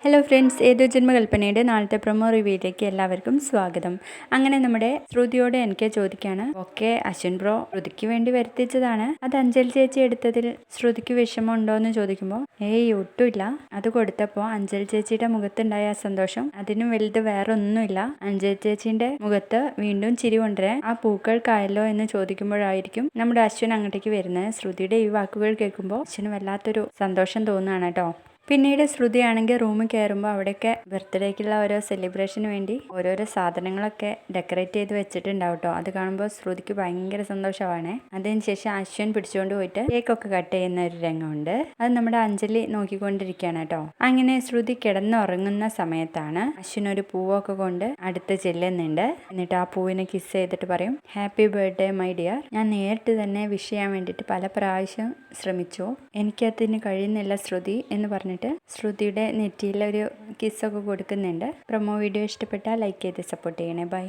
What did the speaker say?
Hello friends, ഏതോ ജന്മകൽപ്പനയുടെ നാളത്തെ promo റിവ്യൂയിലേക്ക് എല്ലാവർക്കും സ്വാഗതം. അങ്ങനെ നമ്മുടെ ശ്രുതിയോട് എനിക്ക് ചോദിക്കുകയാണ്, ഓക്കെ അശ്വിൻ ബ്രോ ശ്രുതിക്ക് വേണ്ടി വരുത്തിച്ചതാണ്, അത് അഞ്ജലി ചേച്ചി എടുത്തതിൽ ശ്രുതിക്ക് വിഷമമുണ്ടോ എന്ന് ചോദിക്കുമ്പോൾ ഒട്ടുമില്ല. അത് കൊടുത്തപ്പോൾ അഞ്ജലി ചേച്ചിയുടെ മുഖത്തുണ്ടായ സന്തോഷം അതിനും വലുത് വേറെ ഒന്നുമില്ല. അഞ്ജലി ചേച്ചിന്റെ മുഖത്ത് വീണ്ടും ചിരി കൊണ്ടുവരാൻ ആ പൂക്കൾക്കായല്ലോ എന്ന് ചോദിക്കുമ്പോഴായിരിക്കും നമ്മുടെ അശ്വിൻ അങ്ങോട്ടേക്ക് വരുന്നത്. ശ്രുതിയുടെ ഈ വാക്കുകൾ കേൾക്കുമ്പോൾ അശ്വിന് വല്ലാത്തൊരു സന്തോഷം തോന്നുകയാണ് കേട്ടോ. പിന്നീട് ശ്രുതിയാണെങ്കിൽ റൂമിൽ കയറുമ്പോൾ അവിടെയൊക്കെ ബർത്ത്ഡേക്കുള്ള ഓരോ സെലിബ്രേഷന് വേണ്ടി ഓരോരോ സാധനങ്ങളൊക്കെ ഡെക്കറേറ്റ് ചെയ്ത് വെച്ചിട്ടുണ്ടാവും കേട്ടോ. അത് കാണുമ്പോൾ ശ്രുതിക്ക് ഭയങ്കര സന്തോഷമാണ്. അതിനുശേഷം അശ്വിൻ പിടിച്ചുകൊണ്ട് പോയിട്ട് കേക്കൊക്കെ കട്ട് ചെയ്യുന്ന ഒരു രംഗമുണ്ട്. അത് നമ്മുടെ അഞ്ജലി നോക്കിക്കൊണ്ടിരിക്കുകയാണ് കേട്ടോ. അങ്ങനെ ശ്രുതി കിടന്നുറങ്ങുന്ന സമയത്താണ് അശ്വിൻ ഒരു പൂവൊക്കെ കൊണ്ട് അടുത്ത് ചെല്ലുന്നുണ്ട്. എന്നിട്ട് ആ പൂവിനെ കിസ് ചെയ്തിട്ട് പറയും, ഹാപ്പി ബർത്ത്ഡേ മൈ ഡിയർ. ഞാൻ നേരിട്ട് തന്നെ വിഷ് ചെയ്യാൻ വേണ്ടിയിട്ട് പല പ്രാവശ്യം ശ്രമിച്ചു, എനിക്കതിന് കഴിയുന്നില്ല ശ്രുതി എന്ന് പറഞ്ഞിട്ട് ശ്രുതിയുടെ നെറ്റിയിൽ ഒരു കിസ്സൊക്കെ കൊടുക്കുന്നുണ്ട്. പ്രൊമോ വീഡിയോ ഇഷ്ടപ്പെട്ടാൽ ലൈക്ക് ചെയ്ത് സപ്പോർട്ട് ചെയ്യണേ. ബൈ.